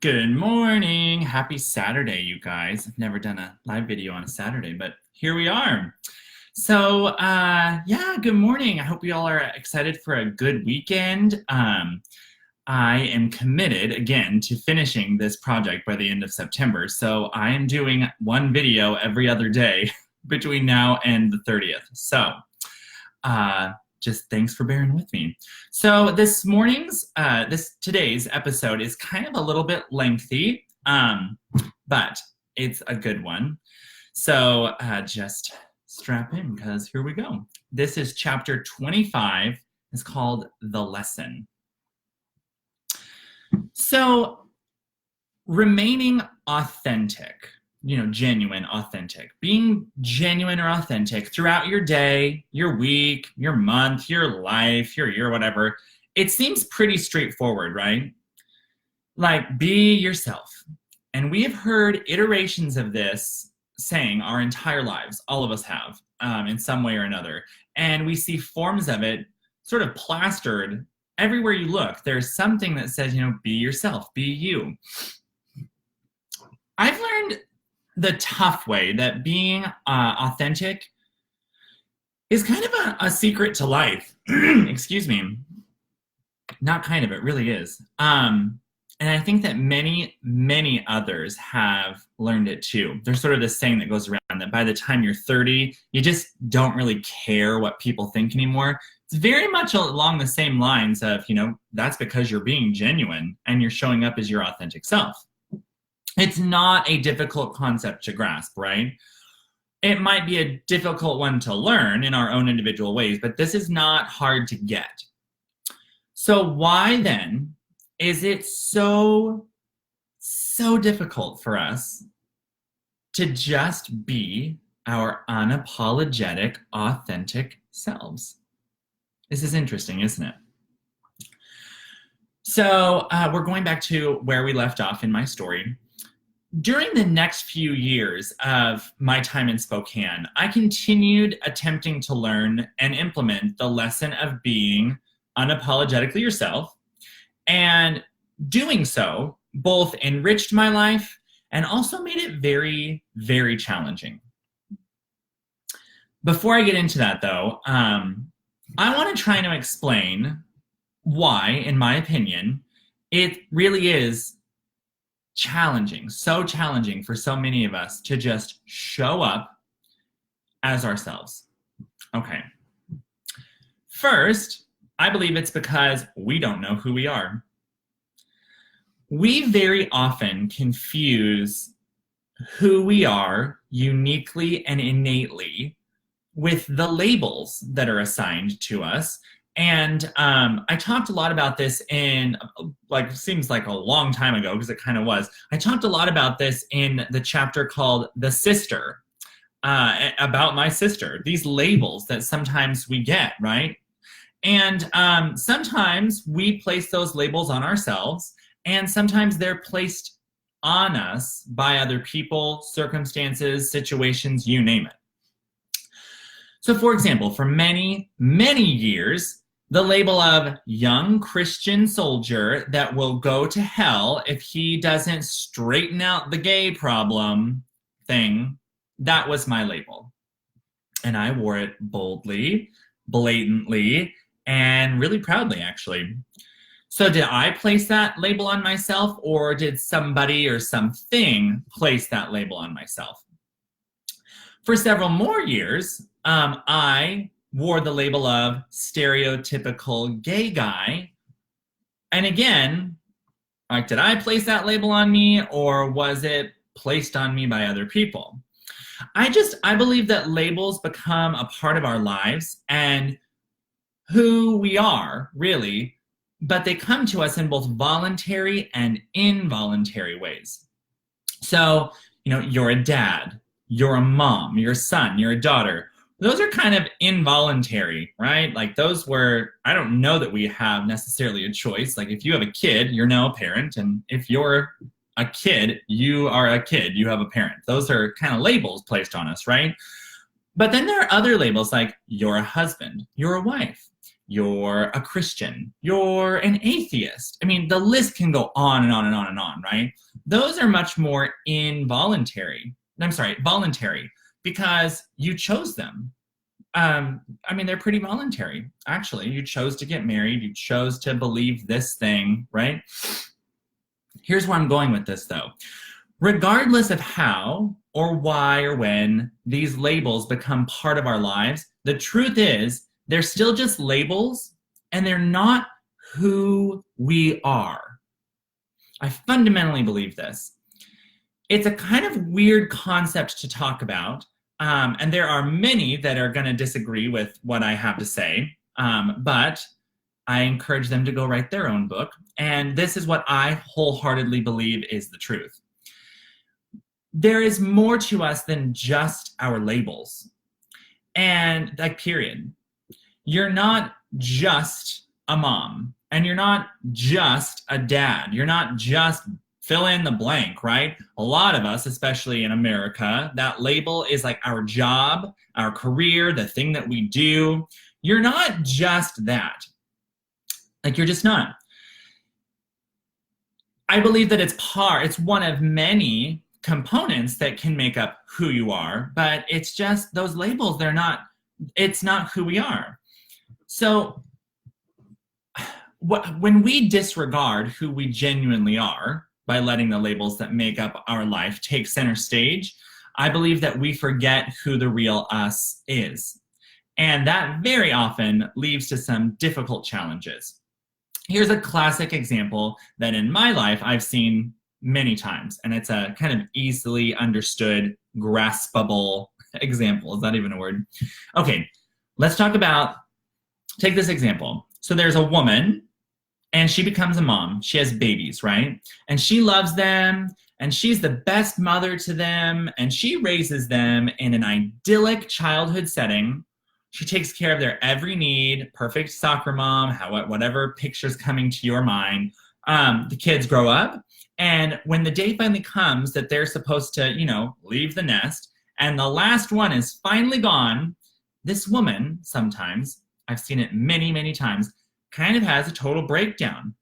Good morning. Happy Saturday, you guys. I've never done a live video on a Saturday, but here we are. So, good morning. I hope you all are excited for a good weekend. I am committed again to finishing this project by the end of September. So I am doing one video every other day between now and the 30th. Just thanks for bearing with me. So today's episode is kind of a little bit lengthy, but it's a good one. So just strap in because here we go. This is chapter 25. It's called The Lesson. So remaining authentic, genuine, authentic, being genuine or authentic throughout your day, your week, your month, your life, your year, whatever, it seems pretty straightforward, right? Like, be yourself. And we have heard iterations of this saying our entire lives. All of us have, in some way or another. And we see forms of it sort of plastered everywhere you look. There's something that says, be yourself, be you. I've learned the tough way that being authentic is kind of a secret to life. Excuse me. Not kind of, it really is. And I think that many, many others have learned it too. There's sort of this saying that goes around that by the time you're 30, you just don't really care what people think anymore. It's very much along the same lines of, that's because you're being genuine and you're showing up as your authentic self. It's not a difficult concept to grasp, right? It might be a difficult one to learn in our own individual ways, but this is not hard to get. So why then is it so difficult for us to just be our unapologetic, authentic selves? This is interesting, isn't it? So we're going back to where we left off in my story. During the next few years of my time in Spokane, I continued attempting to learn and implement the lesson of being unapologetically yourself, and doing so both enriched my life and also made it very, very challenging. Before I get into that, though, I want to try to explain why, in my opinion, it really is challenging, so challenging for so many of us to just show up as ourselves. Okay. First, I believe it's because we don't know who we are. We very often confuse who we are uniquely and innately with the labels that are assigned to us. And I talked a lot about this in, seems like a long time ago, because it kind of was. I talked a lot about this in the chapter called The Sister, about my sister, these labels that sometimes we get, right? And sometimes we place those labels on ourselves, and sometimes they're placed on us by other people, circumstances, situations, you name it. So for example, for many, many years, the label of young Christian soldier that will go to hell if he doesn't straighten out the gay problem thing, that was my label. And I wore it boldly, blatantly, and really proudly, actually. So did I place that label on myself, or did somebody or something place that label on myself? For several more years, I wore the label of stereotypical gay guy. And again, did I place that label on me, or was it placed on me by other people? I believe that labels become a part of our lives and who we are, really, but they come to us in both voluntary and involuntary ways. So, you're a dad, you're a mom, you're a son, you're a daughter. Those are kind of involuntary, right? Like those were, I don't know that we have necessarily a choice. Like if you have a kid, you're now a parent. And if you're a kid, you are a kid, you have a parent. Those are kind of labels placed on us, right? But then there are other labels like you're a husband, you're a wife, you're a Christian, you're an atheist. I mean, the list can go on and on and on and on, right? Those are much more voluntary, because you chose them. I mean, they're pretty voluntary, actually. You chose to get married, you chose to believe this thing, right? Here's where I'm going with this, though. Regardless of how or why or when these labels become part of our lives, the truth is they're still just labels, and they're not who we are. I fundamentally believe this. It's a kind of weird concept to talk about, and there are many that are going to disagree with what I have to say, but I encourage them to go write their own book, and this is what I wholeheartedly believe is the truth. There is more to us than just our labels, and like, period. You're not just a mom, and you're not just a dad. You're not just fill in the blank, right? A lot of us, especially in America, that label is like our job, our career, the thing that we do. You're not just that. Like, you're just not. I believe that it's one of many components that can make up who you are, but it's just those labels, it's not who we are. So when we disregard who we genuinely are by letting the labels that make up our life take center stage, I believe that we forget who the real us is. And that very often leads to some difficult challenges. Here's a classic example that in my life I've seen many times, and it's a kind of easily understood, graspable example. Is that even a word? Okay, let's take this example. So there's a woman, and she becomes a mom. She has babies, right? And she loves them, and she's the best mother to them, and she raises them in an idyllic childhood setting. She takes care of their every need, perfect soccer mom, whatever picture's coming to your mind. The kids grow up, and when the day finally comes that they're supposed to, leave the nest, and the last one is finally gone, this woman sometimes, I've seen it many, many times, kind of has a total breakdown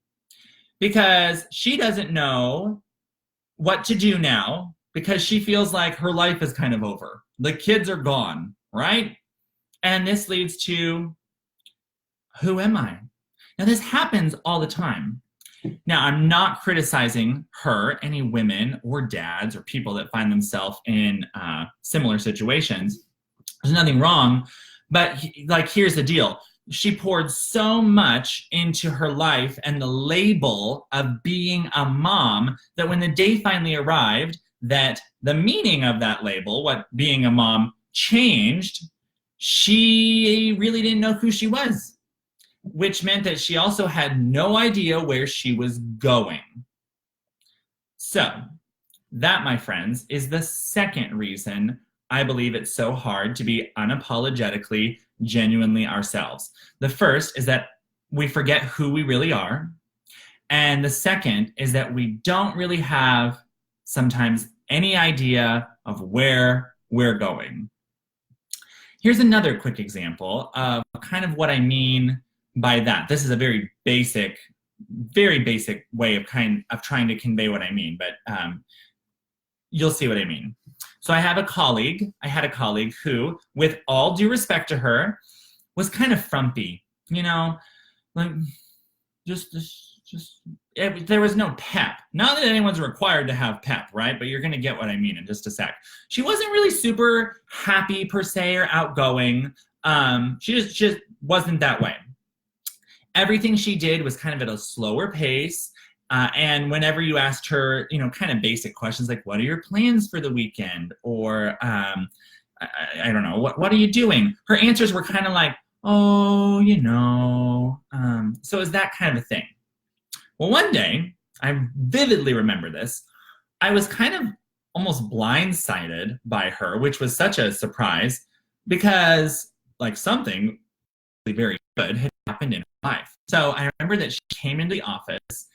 because she doesn't know what to do now because she feels like her life is kind of over. The kids are gone, right? And this leads to, who am I? Now, this happens all the time. Now, I'm not criticizing her, any women or dads or people that find themselves in similar situations. There's nothing wrong, but here's the deal. She poured so much into her life and the label of being a mom that when the day finally arrived, that the meaning of that label, what being a mom, changed, she really didn't know who she was, which meant that she also had no idea where she was going. So that, my friends, is the second reason I believe it's so hard to be unapologetically, genuinely ourselves. The first is that we forget who we really are. And the second is that we don't really have sometimes any idea of where we're going. Here's another quick example of kind of what I mean by that. This is a very basic way of trying to convey what I mean, but you'll see what I mean. So I had a colleague who, with all due respect to her, was kind of frumpy, like there was no pep. Not that anyone's required to have pep, right? But you're going to get what I mean in just a sec. She wasn't really super happy per se or outgoing. She just wasn't that way. Everything she did was kind of at a slower pace. And whenever you asked her, kind of basic questions like, what are your plans for the weekend? Or, I don't know, what are you doing? Her answers were kind of like, oh, so it's that kind of a thing. Well, one day, I vividly remember this, I was kind of almost blindsided by her, which was such a surprise because something very good had happened in her life. So I remember that she came into the office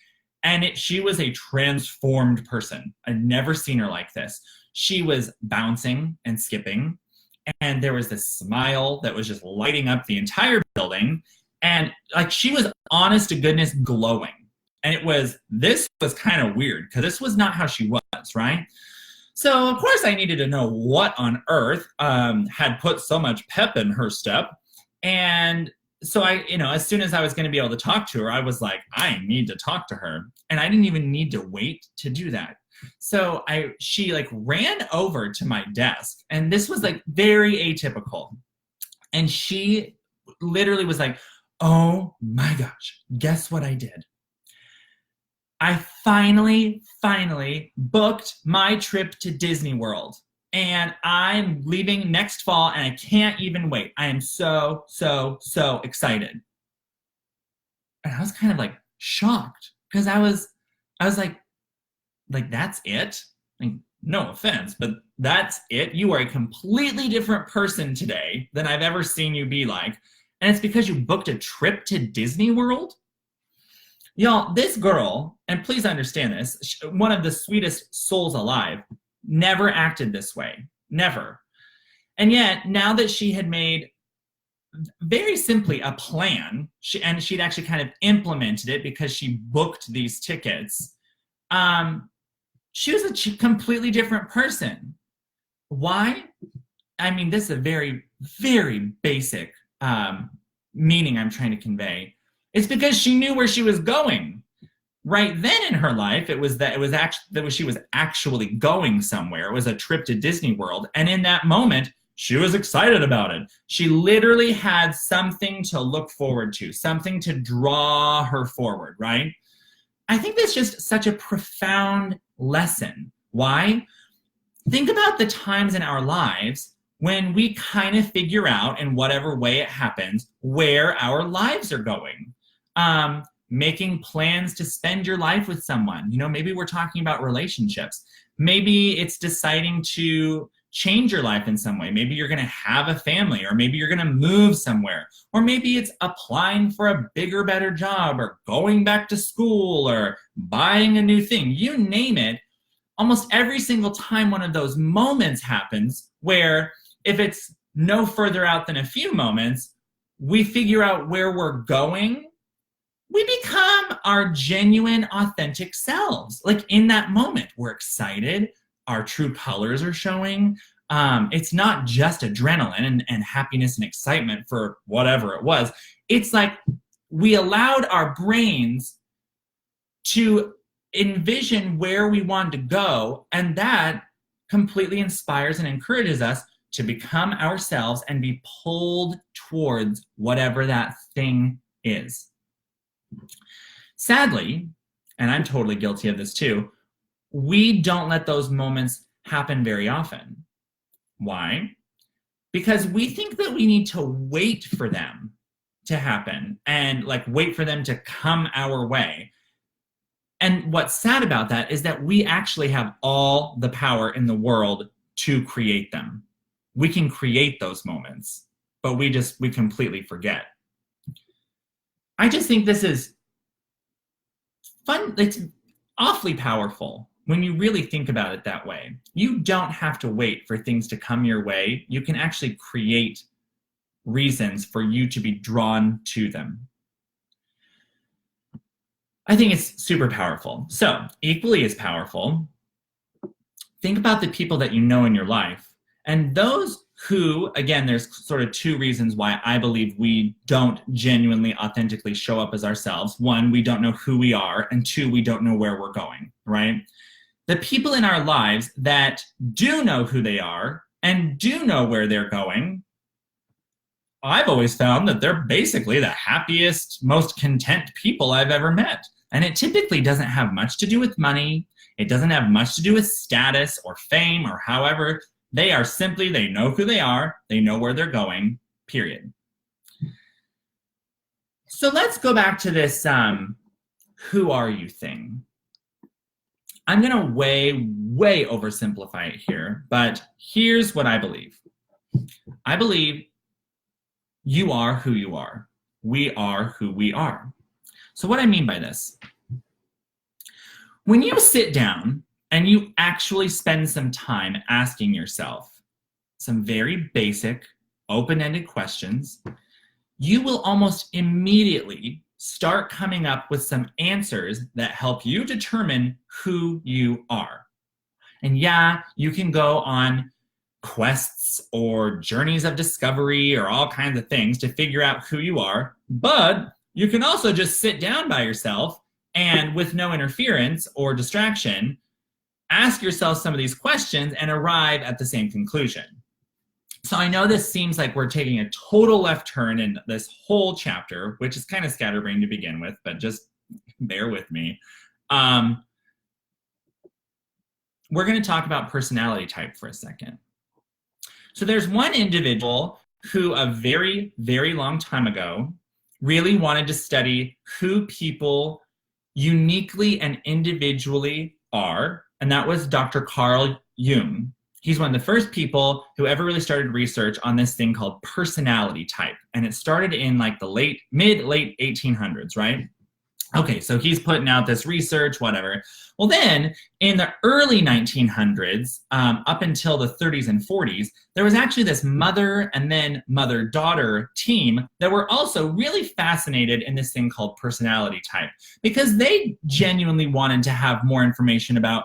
and she was a transformed person. I'd never seen her like this. She was bouncing and skipping, and there was this smile that was just lighting up the entire building. And like she was honest to goodness glowing. And this was kind of weird because this was not how she was, right? So of course I needed to know what on earth had put so much pep in her step. And so as soon as I was going to be able to talk to her, I was like, I need to talk to her. And I didn't even need to wait to do that. So she like ran over to my desk, and this was like very atypical. And she literally was like, oh my gosh, guess what I did? I finally booked my trip to Disney World. And I'm leaving next fall, and I can't even wait. I am so excited. And I was kind of like shocked because I was like, that's it? Like, no offense, but that's it? You are a completely different person today than I've ever seen you be like. And it's because you booked a trip to Disney World? Y'all, this girl, and please understand this, one of the sweetest souls alive, never acted this way. Never. And yet, now that she had made very simply a plan, and she'd actually kind of implemented it because she booked these tickets, she was a completely different person. Why? I mean, this is a very, very basic meaning I'm trying to convey. It's because she knew where she was going. Right then in her life, she was actually going somewhere. It was a trip to Disney World. And in that moment, she was excited about it. She literally had something to look forward to, something to draw her forward, right? I think that's just such a profound lesson. Why? Think about the times in our lives when we kind of figure out, in whatever way it happens, where our lives are going. Making plans to spend your life with someone. Maybe we're talking about relationships. Maybe it's deciding to change your life in some way. Maybe you're going to have a family, or maybe you're going to move somewhere, or maybe it's applying for a bigger, better job, or going back to school, or buying a new thing. You name it. Almost every single time one of those moments happens, where if it's no further out than a few moments, we figure out where we're going, we become our genuine, authentic selves. Like in that moment, we're excited. Our true colors are showing. It's not just adrenaline and happiness and excitement for whatever it was. It's like we allowed our brains to envision where we wanted to go, and that completely inspires and encourages us to become ourselves and be pulled towards whatever that thing is. Sadly, and I'm totally guilty of this too, we don't let those moments happen very often. Why? Because we think that we need to wait for them to happen and like wait for them to come our way. And what's sad about that is that we actually have all the power in the world to create them. We can create those moments, but we completely forget. I just think this is fun. It's awfully powerful when you really think about it that way. You don't have to wait for things to come your way. You can actually create reasons for you to be drawn to them. I think it's super powerful. So, equally as powerful, think about the people that you know in your life, and those who, again, there's sort of two reasons why I believe we don't genuinely, authentically show up as ourselves. One, we don't know who we are, and two, we don't know where we're going, right? The people in our lives that do know who they are and do know where they're going, I've always found that they're basically the happiest, most content people I've ever met. And it typically doesn't have much to do with money. It doesn't have much to do with status or fame or however. They are simply, they know who they are, they know where they're going, period. So let's go back to this who are you thing. I'm going to way oversimplify it here, but here's what I believe. I believe you are who you are. We are who we are. So what I mean by this, when you sit down and you actually spend some time asking yourself some very basic, open-ended questions, you will almost immediately start coming up with some answers that help you determine who you are. And yeah, you can go on quests or journeys of discovery or all kinds of things to figure out who you are, but you can also just sit down by yourself and, with no interference or distraction, ask yourself some of these questions and arrive at the same conclusion. So I know this seems like we're taking a total left turn in this whole chapter, which is kind of scatterbrained to begin with, but just bear with me. We're going to talk about personality type for a second. So there's one individual who a very, very long time ago really wanted to study who people uniquely and individually are, and that was Dr. Carl Jung. He's one of the first people who ever really started research on this thing called personality type, and it started in like the mid-late 1800s, right? Okay, so he's putting out this research, whatever. Well, then in the early 1900s, up until the 30s and 40s, there was actually this mother and then mother-daughter team that were also really fascinated in this thing called personality type, because they genuinely wanted to have more information about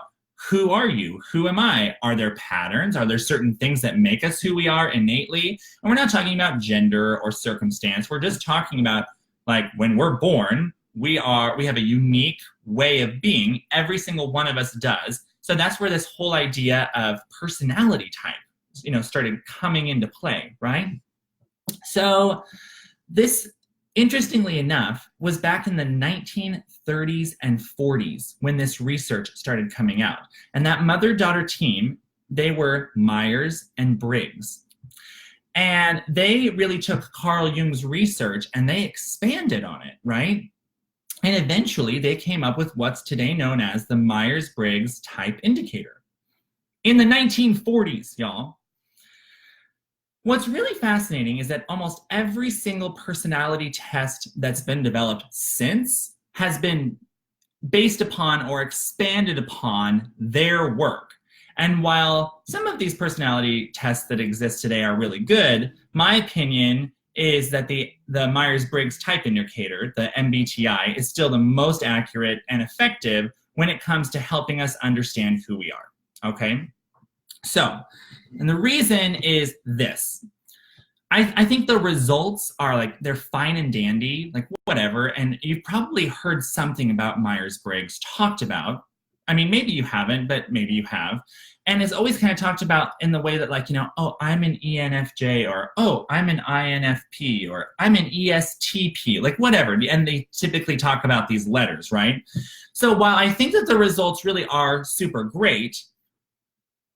who are you? Who am I? Are there patterns? Are there certain things that make us who we are innately? And we're not talking about gender or circumstance. We're just talking about, like, when we're born, we have a unique way of being. Every single one of us does. So that's where this whole idea of personality type, started coming into play, right? So this, interestingly enough, was back in the 1930s and 40s when this research started coming out. And that mother-daughter team, they were Myers and Briggs. And they really took Carl Jung's research and they expanded on it, right? And eventually they came up with what's today known as the Myers-Briggs Type Indicator. In the 1940s, y'all. What's really fascinating is that almost every single personality test that's been developed since has been based upon or expanded upon their work. And while some of these personality tests that exist today are really good, my opinion is that the Myers-Briggs Type Indicator, the MBTI, is still the most accurate and effective when it comes to helping us understand who we are, okay? So, and the reason is this. I think the results are like, they're fine and dandy, like whatever, and you've probably heard something about Myers-Briggs talked about. I mean, maybe you haven't, but maybe you have. And it's always kind of talked about in the way that, like, oh, I'm an ENFJ, or oh, I'm an INFP, or I'm an ESTP, like whatever. And they typically talk about these letters, right? So while I think that the results really are super great,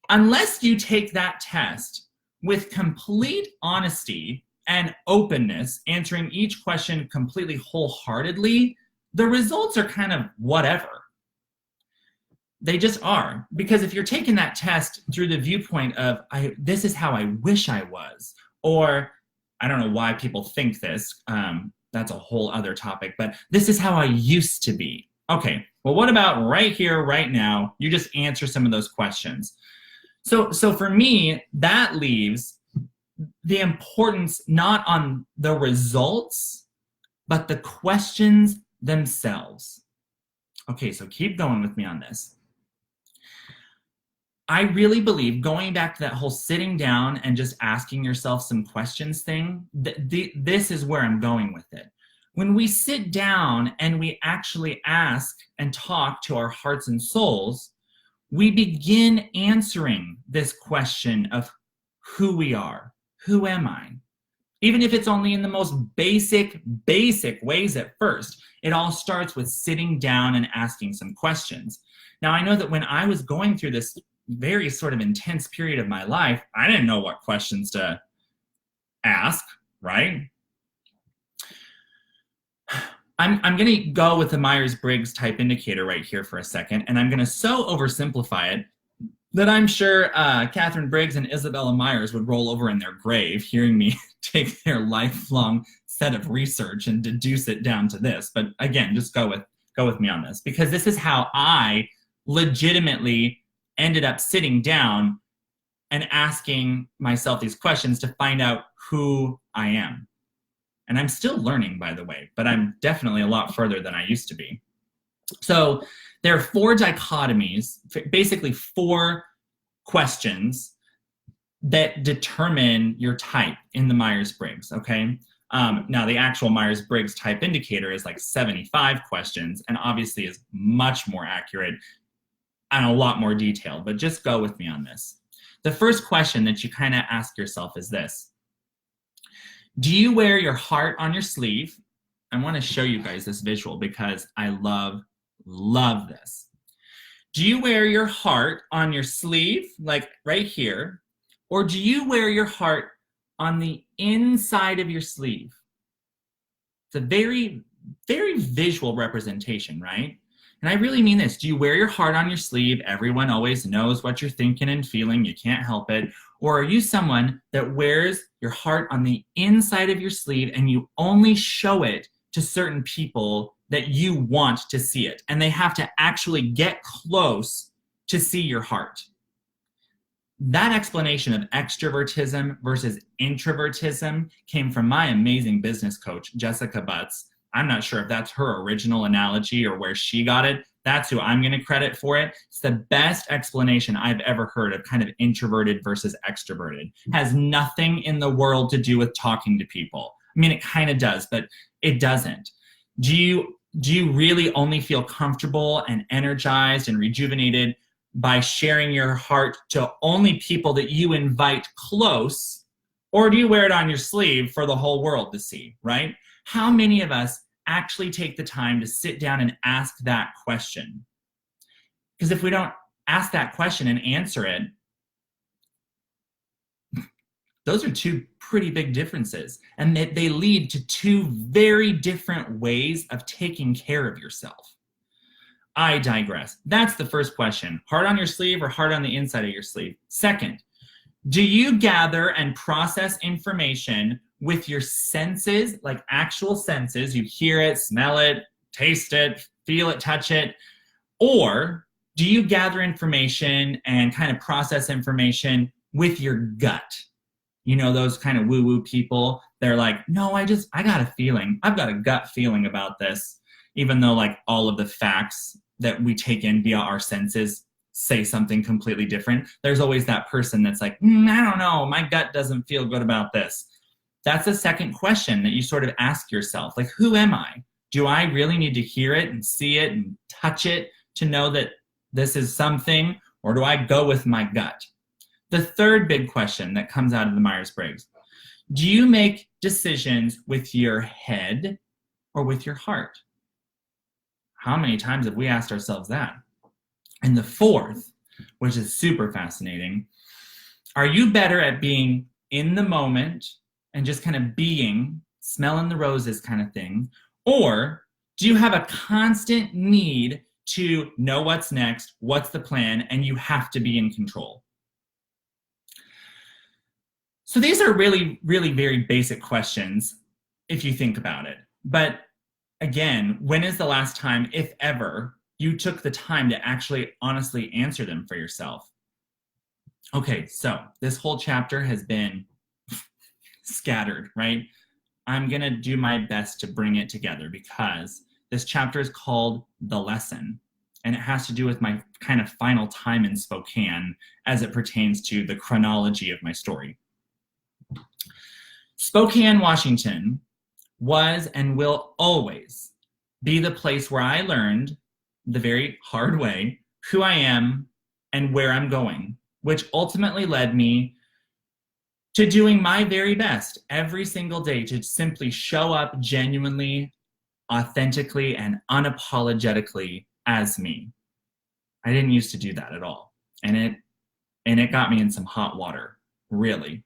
unless you take that test with complete honesty and openness, answering each question completely wholeheartedly, the results are kind of whatever. They just are. Because if you're taking that test through the viewpoint of, this is how I wish I was, or I don't know why people think this, that's a whole other topic, but this is how I used to be. Okay, well, what about right here, right now? You just answer some of those questions. So for me, that leaves the importance not on the results, but the questions themselves. Okay, so keep going with me on this. I really believe, going back to that whole sitting down and just asking yourself some questions thing, this is where I'm going with it. When we sit down and we actually ask and talk to our hearts and souls, we begin answering this question of who we are. Who am I? Even if it's only in the most basic ways at first, it all starts with sitting down and asking some questions. Now, I know that when I was going through this very sort of intense period of my life, I didn't know what questions to ask, right? I'm going to go with the Myers-Briggs Type Indicator right here for a second, and I'm going to so oversimplify it that I'm sure Catherine Briggs and Isabella Myers would roll over in their grave hearing me take their lifelong set of research and deduce it down to this. But again, just go with me on this, because this is how I legitimately ended up sitting down and asking myself these questions to find out who I am. And I'm still learning, by the way, but I'm definitely a lot further than I used to be. So there are 4 dichotomies, basically 4 questions that determine your type in the Myers-Briggs, okay? Now, the actual Myers-Briggs type indicator is like 75 questions and obviously is much more accurate and a lot more detailed, but just go with me on this. The first question that you kind of ask yourself is this. Do you wear your heart on your sleeve? I want to show you guys this visual because I love this. Do you wear your heart on your sleeve, like right here, or do you wear your heart on the inside of your sleeve? It's a very, very visual representation, right? And I really mean this. Do you wear your heart on your sleeve? Everyone always knows what you're thinking and feeling. You can't help it. Or are you someone that wears your heart on the inside of your sleeve and you only show it to certain people that you want to see it? And they have to actually get close to see your heart. That explanation of extrovertism versus introvertism came from my amazing business coach, Jessica Butts. I'm not sure if that's her original analogy or where she got it. That's who I'm going to credit for it. It's the best explanation I've ever heard of kind of introverted versus extroverted. Has nothing in the world to do with talking to people. I mean, it kind of does, but it doesn't. Do you really only feel comfortable and energized and rejuvenated by sharing your heart to only people that you invite close? Or do you wear it on your sleeve for the whole world to see, right? How many of us actually take the time to sit down and ask that question? Because if we don't ask that question and answer it, those are 2 pretty big differences. And they lead to 2 very different ways of taking care of yourself. I digress. That's the first question. Heart on your sleeve or heart on the inside of your sleeve? Second, do you gather and process information with your senses, like actual senses? You hear it, smell it, taste it, feel it, touch it. Or do you gather information and kind of process information with your gut? You know, those kind of woo-woo people, they're like, no, I got a feeling. I've got a gut feeling about this, even though like all of the facts that we take in via our senses say something completely different. There's always that person that's like, I don't know, my gut doesn't feel good about this. That's the second question that you sort of ask yourself, like, who am I? Do I really need to hear it and see it and touch it to know that this is something, or do I go with my gut? The third big question that comes out of the Myers-Briggs, do you make decisions with your head or with your heart? How many times have we asked ourselves that? And the fourth, which is super fascinating, are you better at being in the moment and just kind of being, smelling the roses kind of thing? Or do you have a constant need to know what's next, what's the plan, and you have to be in control? So these are really, really very basic questions if you think about it. But again, when is the last time, if ever, you took the time to actually honestly answer them for yourself? Okay, so this whole chapter has been scattered, right? I'm going to do my best to bring it together because this chapter is called The Lesson, and it has to do with my kind of final time in Spokane as it pertains to the chronology of my story. Spokane, Washington was and will always be the place where I learned the very hard way who I am and where I'm going, which ultimately led me to doing my very best every single day to simply show up genuinely, authentically, and unapologetically as me. I didn't used to do that at all. And it got me in some hot water, really.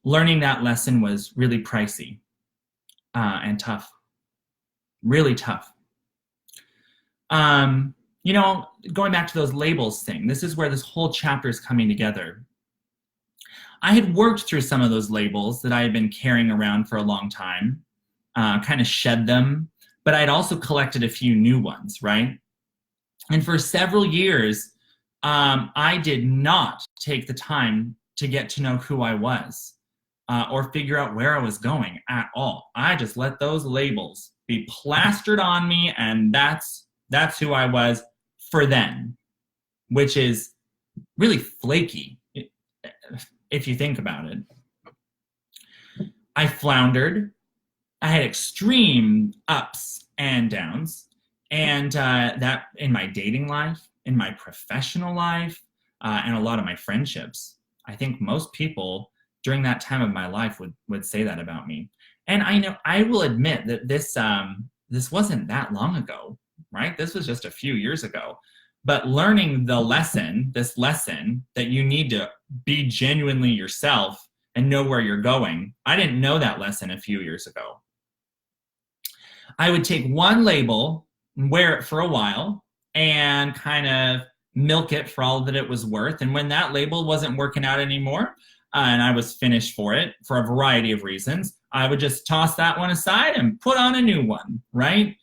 Learning that lesson was really pricey and tough, really tough. You know, going back to those labels thing, this is where this whole chapter is coming together. I had worked through some of those labels that I had been carrying around for a long time, kind of shed them, but I'd also collected a few new ones, right? And for several years, I did not take the time to get to know who I was. or figure out where I was going at all. I just let those labels be plastered on me, and that's who I was for then, which is really flaky if you think about it. I floundered. I had extreme ups and downs, and that in my dating life, in my professional life, and a lot of my friendships. I think most people during that time of my life would say that about me. And I will admit that this wasn't that long ago, right? This was just a few years ago. But learning this lesson that you need to be genuinely yourself and know where you're going, I didn't know that lesson a few years ago. I would take one label, wear it for a while, and kind of milk it for all that it was worth. And when that label wasn't working out anymore, and I was finished for it for a variety of reasons, I would just toss that one aside and put on a new one, right?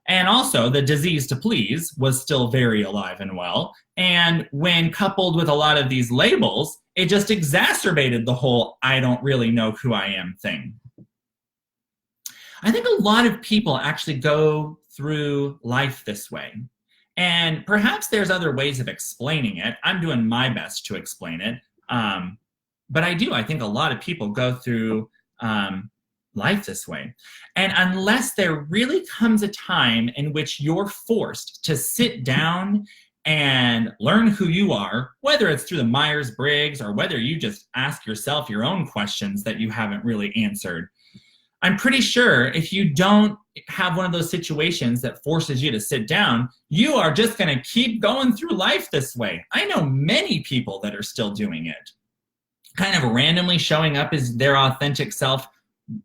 And also, the disease to please was still very alive and well. And when coupled with a lot of these labels, it just exacerbated the whole I don't really know who I am thing. I think a lot of people actually go through life this way. And perhaps there's other ways of explaining it. I'm doing my best to explain it. But I think a lot of people go through life this way. And unless there really comes a time in which you're forced to sit down and learn who you are, whether it's through the Myers-Briggs or whether you just ask yourself your own questions that you haven't really answered, I'm pretty sure if you don't have one of those situations that forces you to sit down, you are just going to keep going through life this way. I know many people that are still doing it, kind of randomly showing up as their authentic self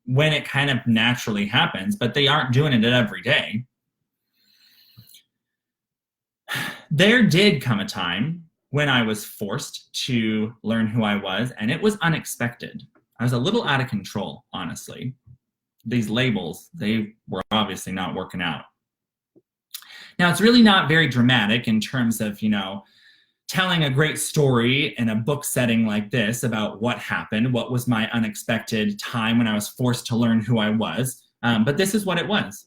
when it kind of naturally happens, but they aren't doing it every day. There did come a time when I was forced to learn who I was, and it was unexpected. I was a little out of control, honestly. These labels, they were obviously not working out. Now, it's really not very dramatic in terms of, telling a great story in a book setting like this about what happened, what was my unexpected time when I was forced to learn who I was. But this is what it was.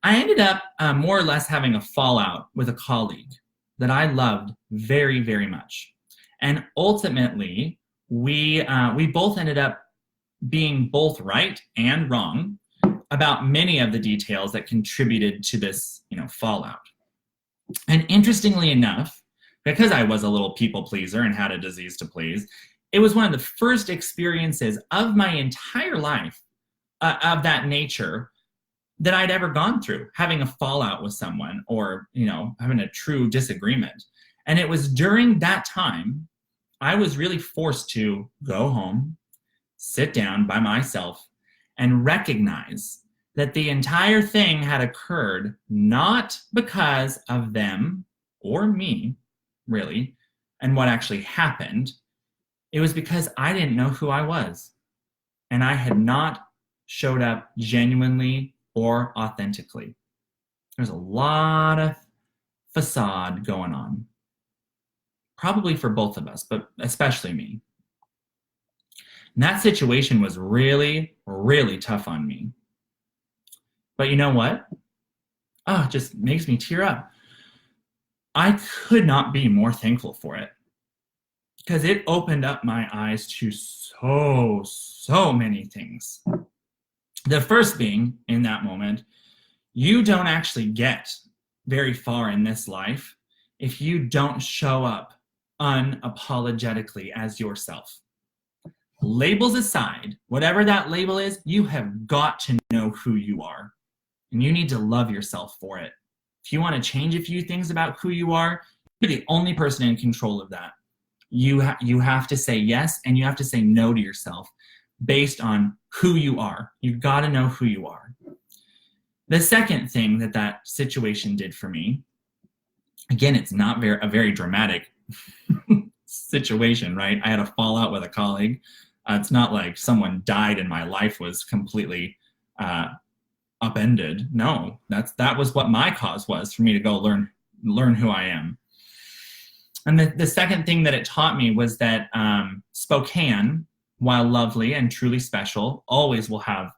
I ended up more or less having a fallout with a colleague that I loved very, very much. And ultimately, we both ended up being both right and wrong about many of the details that contributed to this, fallout. And interestingly enough, because I was a little people pleaser and had a disease to please, it was one of the first experiences of my entire life of that nature that I'd ever gone through, having a fallout with someone or, having a true disagreement. And it was during that time I was really forced to go home, sit down by myself, and recognize that the entire thing had occurred not because of them or me, really, and what actually happened. It was because I didn't know who I was, and I had not showed up genuinely or authentically. There's a lot of facade going on, probably for both of us, but especially me. And that situation was really, really tough on me. But you know what? Oh, it just makes me tear up. I could not be more thankful for it, because it opened up my eyes to so many things. The first being, in that moment, you don't actually get very far in this life if you don't show up unapologetically as yourself. Labels aside, whatever that label is, you have got to know who you are. And you need to love yourself for it. If you want to change a few things about who you are, you're the only person in control of that. You have to say yes, and you have to say no to yourself based on who you are. You've got to know who you are. The second thing that situation did for me, again, it's not a very dramatic situation, right? I had a fallout with a colleague. It's not like someone died and my life was completely upended. No, that was what my cause was, for me to go learn who I am. And the second thing that it taught me was that Spokane while lovely and truly special, always will have,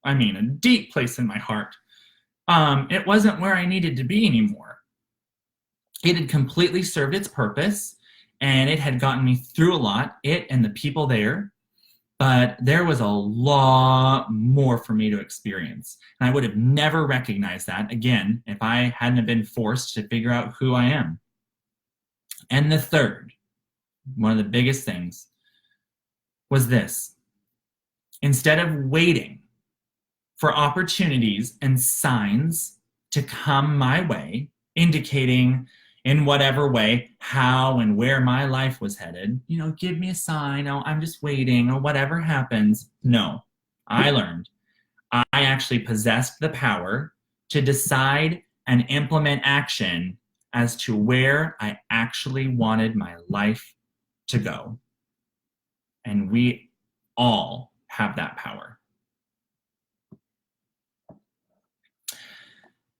I mean, a deep place in my heart. It wasn't where I needed to be anymore. It had completely served its purpose, and it had gotten me through a lot, it and the people there, but there was a lot more for me to experience. And I would have never recognized that, again, if I hadn't been forced to figure out who I am. And the third, one of the biggest things, was this. Instead of waiting for opportunities and signs to come my way, indicating in whatever way how and where my life was headed, give me a sign, oh, I'm just waiting, or whatever happens. No, I learned I actually possessed the power to decide and implement action as to where I actually wanted my life to go. And we all have that power.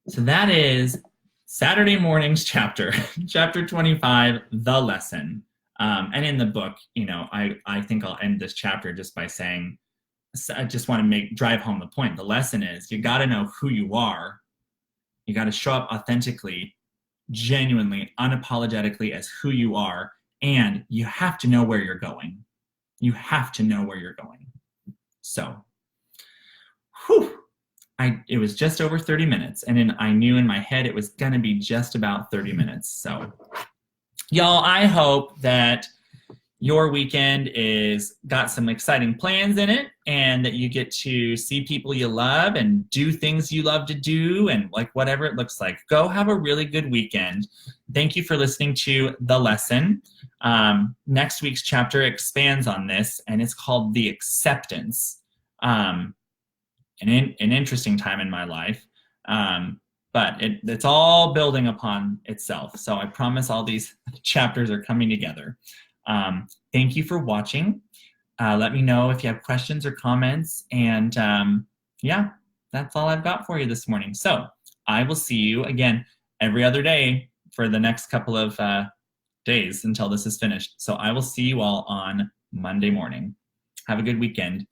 So that is Saturday morning's chapter, chapter 25, The Lesson. And in the book, I think I'll end this chapter just by saying, I just want to drive home the point. The lesson is you got to know who you are. You got to show up authentically, genuinely, unapologetically as who you are. And you have to know where you're going. You have to know where you're going. So, it was just over 30 minutes, and I knew in my head it was going to be just about 30 minutes. So, y'all, I hope that your weekend is got some exciting plans in it, and that you get to see people you love and do things you love to do, and like whatever it looks like. Go have a really good weekend. Thank you for listening to The Lesson. Next week's chapter expands on this, and it's called The Acceptance. An interesting time in my life, but it's all building upon itself. So I promise all these chapters are coming together. Thank you for watching. Let me know if you have questions or comments. And yeah, that's all I've got for you this morning. So I will see you again every other day for the next couple of days until this is finished. So I will see you all on Monday morning. Have a good weekend.